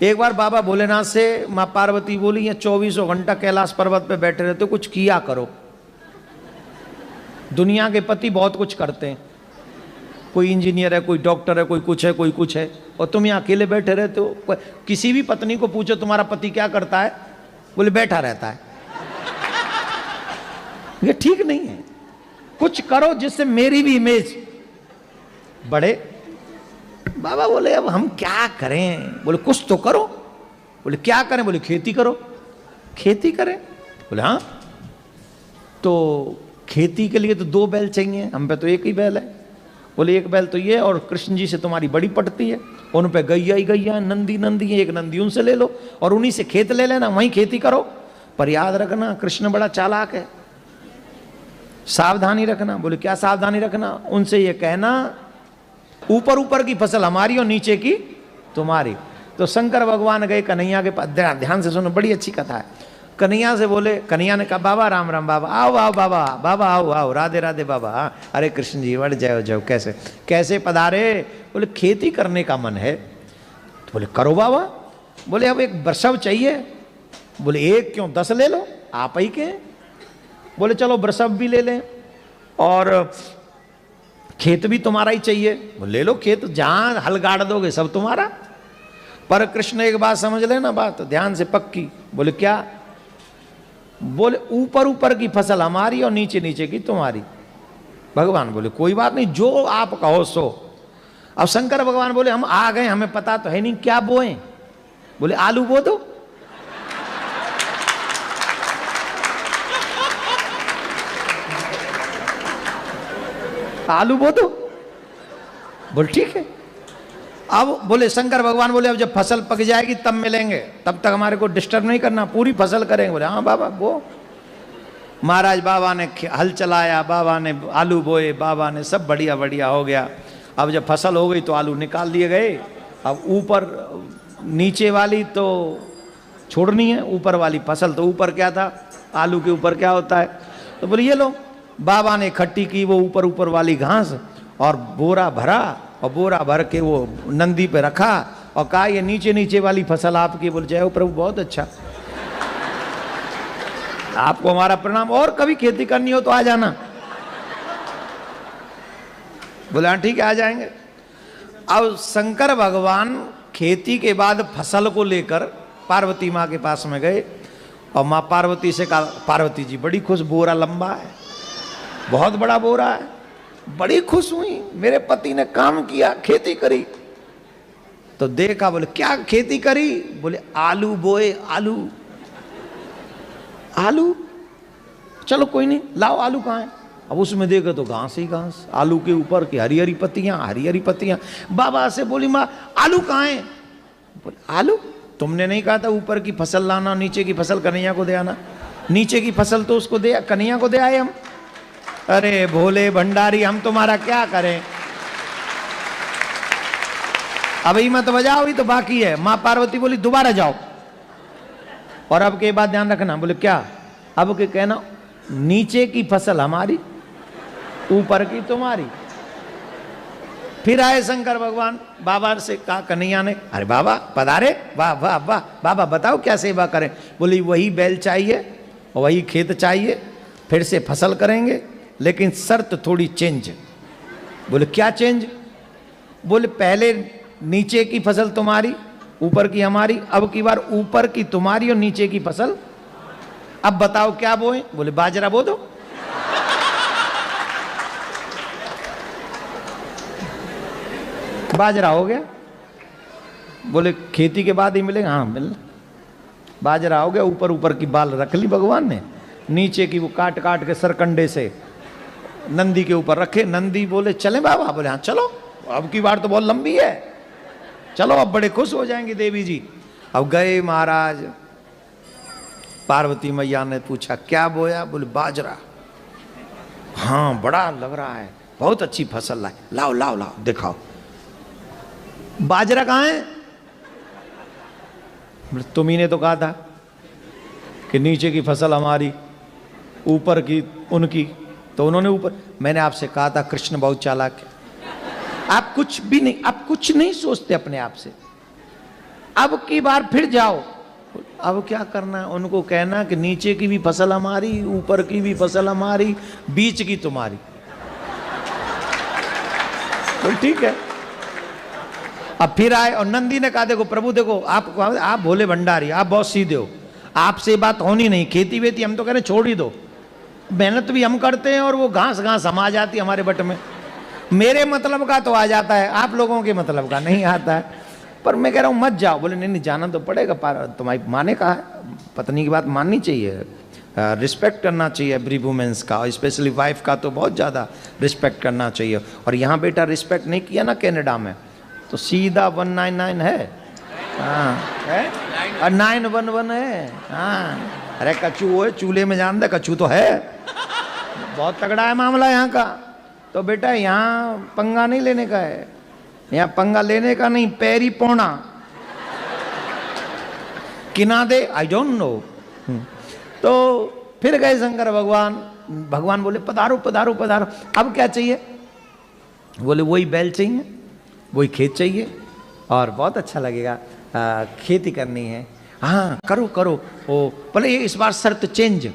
एक बार बाबा भोलेनाथ से माँ पार्वती बोली, ये 24 घंटा कैलाश पर्वत पे बैठे रहते हो, कुछ किया करो। दुनिया के पति बहुत कुछ करते हैं, कोई इंजीनियर है, कोई डॉक्टर है, कोई कुछ है, कोई कुछ है, और तुम यहाँ अकेले बैठे रहते हो। किसी भी पत्नी को पूछो तुम्हारा पति क्या करता है, बोले बैठा रहता है। ये ठीक नहीं है, कुछ करो जिससे मेरी भी इमेज बढ़े। बाबा बोले अब हम क्या करें? बोले कुछ तो करो। बोले क्या करें? बोले खेती करो। खेती करें? बोले हाँ। तो खेती के लिए तो 2 बैल चाहिए, हम पे तो एक ही बैल है। बोले एक बैल तो ये, और कृष्ण जी से तुम्हारी बड़ी पटती है, उन पे गैया ही गैया, नंदी नंदी है, एक नंदी उनसे ले लो और उन्हीं से खेत ले लेना, वहीं खेती करो। पर याद रखना कृष्ण बड़ा चालाक है, सावधानी रखना। बोले क्या सावधानी रखना? उनसे ये कहना ऊपर ऊपर की फसल हमारी और नीचे की तुम्हारी। तो शंकर भगवान गए कन्हैया के पास, ध्यान से सुनो, बड़ी अच्छी कथा है। कन्हैया से बोले, कन्हैया ने कहा बाबा राम राम, बाबा आओ आओ, बाबा बाबा आओ आओ, राधे राधे बाबा। अरे कृष्ण जी बढ़ जाओ जाओ, कैसे कैसे पधारे? बोले खेती करने का मन है। तो बोले करो बाबा। बोले अब एक बरसव चाहिए। बोले एक क्यों, 10 ले लो, आप ही के। बोले चलो बरसव भी ले लें और खेत भी तुम्हारा ही चाहिए। बोले ले लो खेत, जहां हल गाड़ दोगे सब तुम्हारा। पर कृष्ण एक बात समझ लेना, बात ध्यान से पक्की। बोले क्या? बोले ऊपर ऊपर की फसल हमारी और नीचे नीचे की तुम्हारी। भगवान बोले कोई बात नहीं, जो आप कहो सो। अब शंकर भगवान बोले हम आ गए, हमें पता तो है नहीं क्या बोए। बोले आलू बो दो। आलू बो दो। बोल ठीक है। अब बोले शंकर भगवान बोले अब जब फसल पक जाएगी तब मिलेंगे, तब तक हमारे को डिस्टर्ब नहीं करना, पूरी फसल करेंगे। बोले हाँ बाबा वो। महाराज बाबा ने हल चलाया, बाबा ने आलू बोए, बाबा ने सब बढ़िया बढ़िया हो गया। अब जब फसल हो गई तो आलू निकाल दिए गए। अब ऊपर नीचे वाली तो छोड़नी है, ऊपर वाली फसल तो ऊपर क्या था, आलू के ऊपर क्या होता है। तो बोले ये लो। बाबा ने इकट्ठी की वो ऊपर ऊपर वाली घास और बोरा भरा, और बोरा भर के वो नंदी पे रखा और कहा ये नीचे नीचे वाली फसल आपकी। बोल जय हो प्रभु, बहुत अच्छा, आपको हमारा प्रणाम, और कभी खेती करनी हो तो आ जाना। बोला ठीक है आ जाएंगे। अब शंकर भगवान खेती के बाद फसल को लेकर पार्वती माँ के पास में गए और माँ पार्वती से कहा, पार्वती जी बड़ी खुश, बोरा लंबा है, बहुत बड़ा बोरा है। बड़ी खुश हुई, मेरे पति ने काम किया, खेती करी। तो देखा, बोले क्या खेती करी? बोले आलू बोए। आलू आलू, चलो कोई नहीं, लाओ आलू कहाँ है? अब उसमें देखो तो घास ही घास, आलू के ऊपर की हरी हरी पत्तियां, हरी हरी पत्तियां। बाबा से बोली माँ आलू कहाँ है? बोले आलू, तुमने नहीं कहा था ऊपर की फसल लाना, नीचे की फसल कन्हैया को दे आना? नीचे की फसल तो उसको दे, कन्हैया को दे आए हम। अरे भोले भंडारी, हम तुम्हारा क्या करें? अभी मत बजाओ, ही तो बाकी है। माँ पार्वती बोली दोबारा जाओ, और अब के बाद ध्यान रखना। बोले क्या? अब के कहना नीचे की फसल हमारी, ऊपर की तुम्हारी। फिर आए शंकर भगवान, बाबा से कहा कन्हैया ने, अरे बाबा पधारे, वाह वाह वाह, बाबा बताओ क्या सेवा करें? बोली वही बैल चाहिए और वही खेत चाहिए, फिर से फसल करेंगे, लेकिन शर्त थोड़ी चेंज। बोले क्या चेंज? बोले पहले नीचे की फसल तुम्हारी, ऊपर की हमारी, अब की बार ऊपर की तुम्हारी और नीचे की फसल। अब बताओ क्या बोए? बोले बाजरा बो दो। बाजरा हो गया। बोले खेती के बाद ही मिलेगा? हाँ मिल। बाजरा हो गया, ऊपर ऊपर की बाल रख ली भगवान ने, नीचे की वो काट काट के सरकंडे से नंदी के ऊपर रखे। नंदी बोले चले बाबा? बोले हाँ चलो, अब की बार तो बहुत लंबी है, चलो अब बड़े खुश हो जाएंगे देवी जी। अब गए महाराज, पार्वती मैया ने पूछा क्या बोया? बोले बाजरा। हाँ बड़ा लग रहा है, बहुत अच्छी फसल लाए, लाओ लाओ लाओ दिखाओ। बाजरा कहाँ है? बोले तुम्ही ने तो कहा था कि नीचे की फसल हमारी, ऊपर की उनकी। तो उन्होंने ऊपर, मैंने आपसे कहा था कृष्ण बहुत चालाक है, आप कुछ भी नहीं, आप कुछ नहीं सोचते अपने आप से। अब की बार फिर जाओ। अब क्या करना है? उनको कहना कि नीचे की भी फसल हमारी, ऊपर की भी फसल हमारी, बीच की तुम्हारी। तो ठीक है। अब फिर आए और नंदी ने कहा देखो प्रभु देखो आप भोले भंडारी, आप बहुत सीधे हो, आपसे बात होनी नहीं, खेती वेती हम तो कह रहे छोड़ ही दो, मेहनत भी हम करते हैं और वो घास घास हम आ जाती है हमारे बट में, मेरे मतलब का तो आ जाता है, आप लोगों के मतलब का नहीं आता है। पर मैं कह रहा हूँ मत जाओ। बोले नहीं नहीं जाना तो पड़ेगा, तुम्हारी माँ ने कहा है, पत्नी की बात माननी चाहिए, रिस्पेक्ट करना चाहिए एवरी वुमेन्स का, स्पेशली वाइफ का तो बहुत ज़्यादा रिस्पेक्ट करना चाहिए। और यहाँ बेटा रिस्पेक्ट नहीं किया ना कनाडा में तो सीधा 199 है, हाँ है, और 911 है, हाँ। अरे कछू है चूल्हे में जान दे, कछू तो है, बहुत तगड़ा है मामला यहाँ का। तो बेटा यहाँ पंगा नहीं लेने का है, यहाँ पंगा लेने का नहीं, पैरी पौना किना दे, आई डोंट नो। तो फिर गए शंकर भगवान, भगवान बोले पधारो पधारो पधारो, अब क्या चाहिए? बोले वही बैल चाहिए, वही खेत चाहिए और बहुत अच्छा लगेगा, खेती करनी है। हाँ करो करो। ओ बोले ये इस बार शर्त चेंज।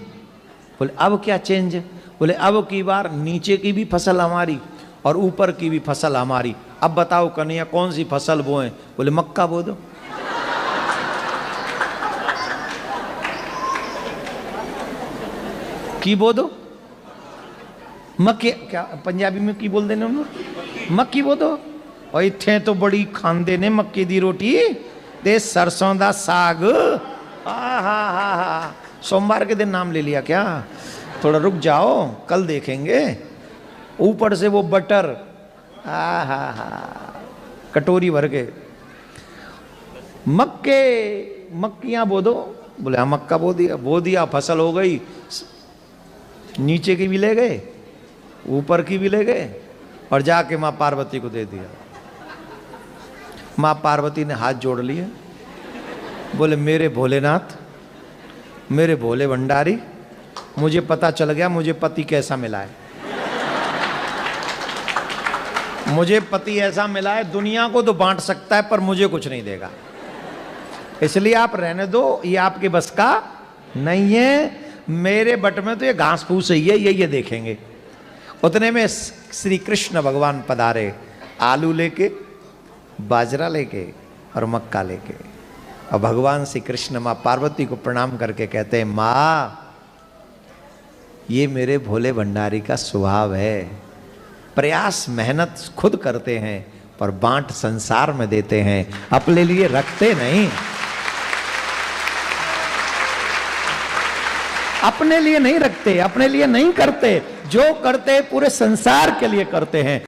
बोले अब क्या चेंज? बोले अब की बार नीचे की भी फसल हमारी और ऊपर की भी फसल हमारी। अब बताओ कन्हैया कौन सी फसल बोए? बोले मक्का बो दो। की बो दो, मक्के, क्या पंजाबी में की बोल देने उन्होंने, मक्की बो दो। और इत्थे तो बड़ी खांदे ने मक्के दी रोटी ते सरसों दा साग। हा सोमवार के दिन नाम ले लिया क्या? थोड़ा रुक जाओ कल देखेंगे। ऊपर से वो बटर, कटोरी भर के। मक्कियां बो दो। बोले हाँ मक्का बो दिया, फसल हो गई, नीचे की भी ले गए ऊपर की भी ले गए और जाके माँ पार्वती को दे दिया। माँ पार्वती ने हाथ जोड़ लिए, बोले मेरे भोलेनाथ, मेरे भोले भंडारी, मुझे पता चल गया मुझे पति कैसा मिला है। मुझे पति ऐसा मिला है दुनिया को तो बांट सकता है पर मुझे कुछ नहीं देगा, इसलिए आप रहने दो, ये आपके बस का नहीं है। मेरे बट में तो ये घास फूस ही है, ये देखेंगे। उतने में श्री कृष्ण भगवान पधारे, आलू लेके, बाजरा लेके और मक्का लेके। और भगवान श्री कृष्ण माँ पार्वती को प्रणाम करके कहते हैं माँ ये मेरे भोले भंडारी का स्वभाव है, प्रयास मेहनत खुद करते हैं पर बांट संसार में देते हैं, अपने लिए रखते नहीं, अपने लिए नहीं रखते, अपने लिए नहीं करते, जो करते पूरे संसार के लिए करते हैं।